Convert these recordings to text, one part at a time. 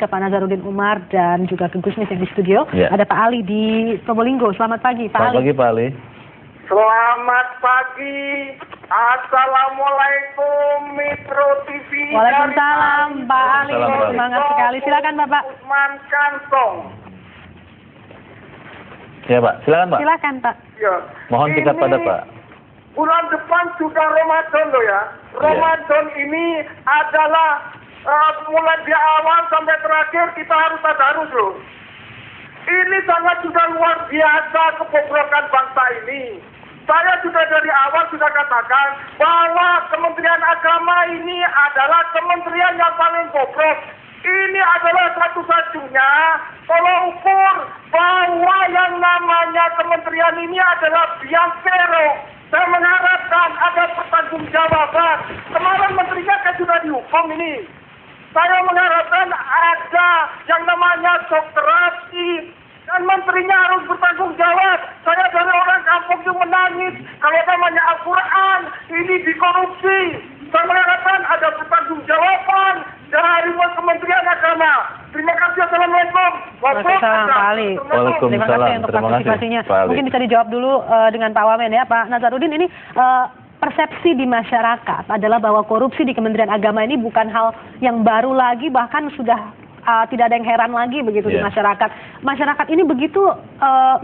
ke Pak Nazarudin Umar dan juga ke Gusmis yang di studio. Ada Pak Ali di Probolinggo. Selamat pagi, Pak Ali. Selamat pagi, Pak Ali. Selamat pagi. Assalamualaikum Metro TV. Waalaikumsalam, Pak Ali. Semangat sekali. Silakan, Bapak. Usman Kantong. Ya, Pak. Silakan, Pak. Silakan, Pak. Ya. Mohon singkat pada Pak. Bulan depan sudah Ramadan loh ya. Ramadan ini adalah mulai di awal sampai terakhir kita harus tadarus loh. Ini sangat sudah luar biasa kebobrokan bangsa ini. Saya sudah dari awal sudah katakan bahwa Kementerian Agama ini adalah kementerian yang paling bobrok. Ini adalah satu-satunya tolak ukur bahwa yang namanya kementerian ini adalah biang kerok. Saya mengharapkan ada pertanggungjawaban. Kemarin menterinya kan sudah dihukum ini. Saya mengharapkan ada yang namanya dokterasi dan menterinya harus bertanggung jawab. Saya dari orang kampung itu menangis kalau namanya Al-Quran ini dikorupsi. Saya mengharapkan ada pertanggungjawaban dari Kementerian Agama. Terima kasih. Assalamualaikum. Waalaikumsalam, Pak Ali. Terima kasih untuk partisipasinya. Mungkin bisa dijawab dulu dengan Pak Wamen ya, Pak Nazarudin. Ini persepsi di masyarakat adalah bahwa korupsi di Kementerian Agama ini bukan hal yang baru lagi, bahkan sudah tidak ada yang heran lagi begitu di masyarakat. Masyarakat ini begitu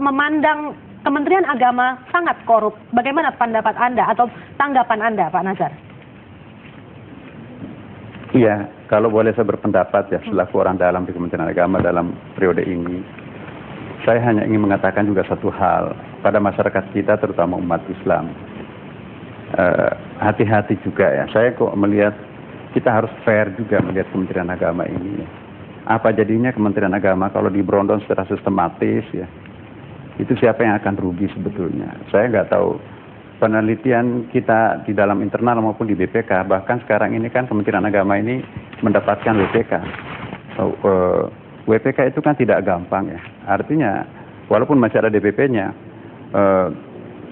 memandang Kementerian Agama sangat korup. Bagaimana pendapat Anda atau tanggapan Anda, Pak Nazar? Iya, kalau boleh saya berpendapat ya selaku orang dalam di Kementerian Agama dalam periode ini, saya hanya ingin mengatakan juga satu hal pada masyarakat kita terutama umat Islam. Hati-hati juga ya, saya kok melihat kita harus fair juga melihat Kementerian Agama ini. Apa jadinya Kementerian Agama kalau diberondong secara sistematis ya, itu siapa yang akan rugi sebetulnya. Saya nggak tahu penelitian kita di dalam internal maupun di BPK, bahkan sekarang ini kan Kementerian Agama ini mendapatkan WPK. WPK itu kan tidak gampang ya, artinya walaupun masih ada DPP-nya,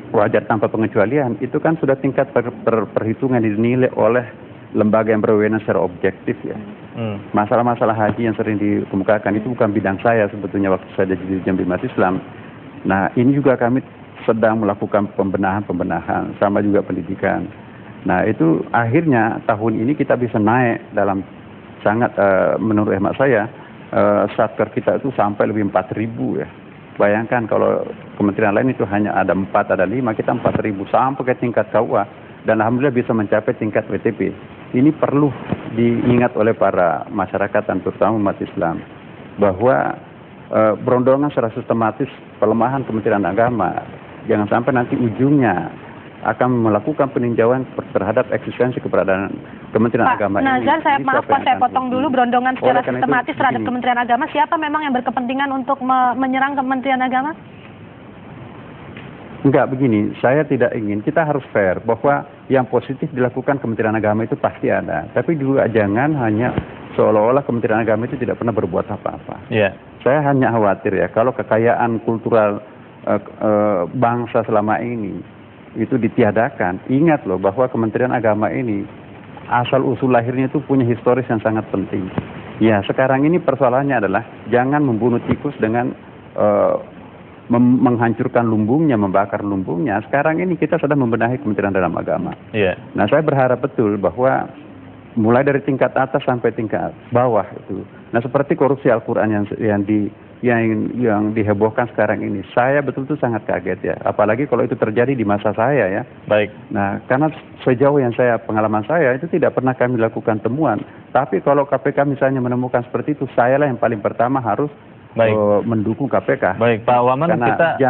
wajar tanpa pengecualian, itu kan sudah tingkat perhitungan dinilai oleh lembaga yang berwenang secara objektif ya. Masalah-masalah haji yang sering dikemukakan itu bukan bidang saya sebetulnya waktu saya jadi Dirjen Bimas Islam. Nah ini juga kami sedang melakukan pembenahan, sama juga pendidikan. Nah itu akhirnya tahun ini kita bisa naik dalam sangat menurut hemat saya, satker kita itu sampai lebih 4.000 ya. Bayangkan kalau kementerian lain itu hanya ada 4, ada 5, kita 4.000 sampai ke tingkat KUA. Dan alhamdulillah bisa mencapai tingkat WTP. Ini perlu diingat oleh para masyarakat dan terutama umat Islam. Bahwa berondongan secara sistematis pelemahan Kementerian Agama, jangan sampai nanti ujungnya akan melakukan peninjauan terhadap eksistensi keberadaan Kementerian Agama ini. Pak Nazar, maaf Pak, saya potong dulu. Berondongan secara sistematis terhadap Kementerian Agama, siapa memang yang berkepentingan untuk menyerang Kementerian Agama? Enggak, begini, saya tidak ingin, kita harus fair bahwa yang positif dilakukan Kementerian Agama itu pasti ada. Tapi juga jangan hanya seolah-olah Kementerian Agama itu tidak pernah berbuat apa-apa. Saya hanya khawatir ya, kalau kekayaan kultural bangsa selama ini itu ditiadakan, ingat loh bahwa Kementerian Agama ini asal-usul lahirnya itu punya historis yang sangat penting. Ya, sekarang ini persoalannya adalah jangan membunuh tikus dengan menghancurkan lumbungnya, membakar lumbungnya. Sekarang ini kita sedang membenahi Kementerian Dalam Agama. Nah, saya berharap betul bahwa mulai dari tingkat atas sampai tingkat bawah itu. Nah, seperti korupsi Al-Quran yang dihebohkan sekarang ini, saya betul-betul sangat kaget ya. Apalagi kalau itu terjadi di masa saya ya. Nah, karena sejauh yang pengalaman saya itu tidak pernah kami lakukan temuan. Tapi kalau KPK misalnya menemukan seperti itu, saya lah yang paling pertama harus mendukung KPK. Baik, Pak Wamen, kita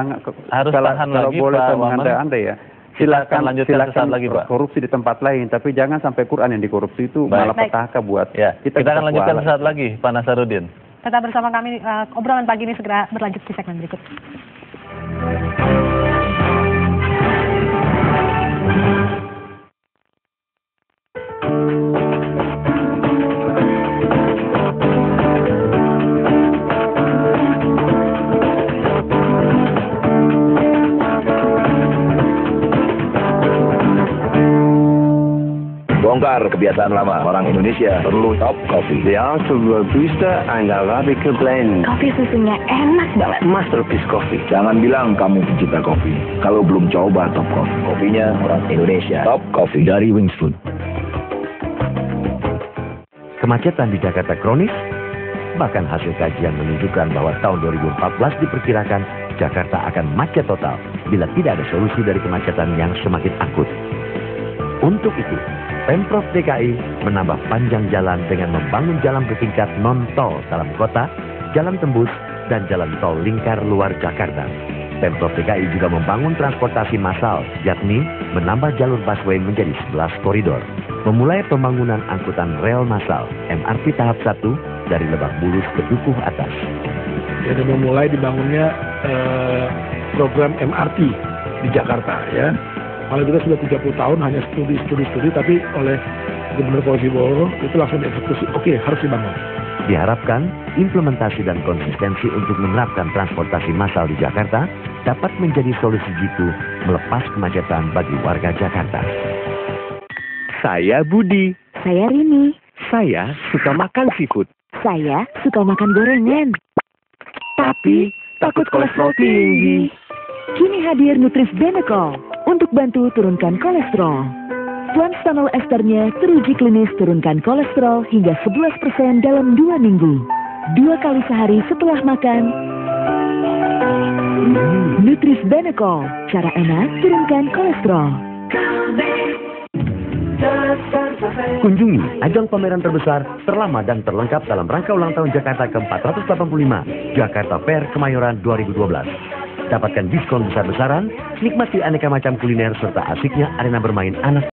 harus tahan lagi, boleh Pak Wamen. Anda ya. Silakan sesaat lagi, Pak. Korupsi di tempat lain, tapi jangan sampai Quran yang dikorupsi itu malah petaka buat kita akan lanjutkan sesaat lagi, Pak Nazarudin. Tetap bersama kami, obrolan pagi ini segera berlanjut di segmen berikut. Bongkar kebiasaan lama. Orang Indonesia perlu Top Coffee. They are also robusta and Arabica blend. Kopi susunya enak banget. Masterpiece Coffee. Jangan bilang kamu pencinta kopi kalau belum coba Top Coffee. Kopinya orang Indonesia. Top Coffee dari Wings Food. Kemacetan di Jakarta kronis? Bahkan hasil kajian menunjukkan bahwa tahun 2014 diperkirakan Jakarta akan macet total bila tidak ada solusi dari kemacetan yang semakin akut. Untuk itu, Pemprov DKI menambah panjang jalan dengan membangun jalan bertingkat non-tol dalam kota, jalan tembus, dan jalan tol lingkar luar Jakarta. Pemprov DKI juga membangun transportasi massal, yakni menambah jalur busway menjadi 11 koridor. Memulai pembangunan angkutan rel massal MRT tahap 1 dari Lebak Bulus ke Dukuh Atas. Jadi memulai dibangunnya program MRT di Jakarta ya. Kalau kita sudah 30 tahun hanya studi, tapi oleh Gubernur Fauzi-Bowo itu langsung dieksekusi. Oke, harus dibangun. Diharapkan implementasi dan konsistensi untuk menerapkan transportasi massal di Jakarta dapat menjadi solusi jitu melepas kemacetan bagi warga Jakarta. Saya Budi. Saya Rini. Saya suka makan seafood. Saya suka makan gorengan. Tapi takut kolesterol tinggi. Kini hadir Nutris Benecol untuk bantu turunkan kolesterol. Flanstanol esternya teruji klinis turunkan kolesterol hingga 11% dalam 2 minggu. 2 kali sehari setelah makan. Nutris Benecol, cara enak turunkan kolesterol. Kunjungi ajang pameran terbesar, terlama dan terlengkap dalam rangka ulang tahun Jakarta ke-485, Jakarta Fair Kemayoran 2012. Dapatkan diskon besar-besaran, nikmati aneka macam kuliner serta asiknya arena bermain anak.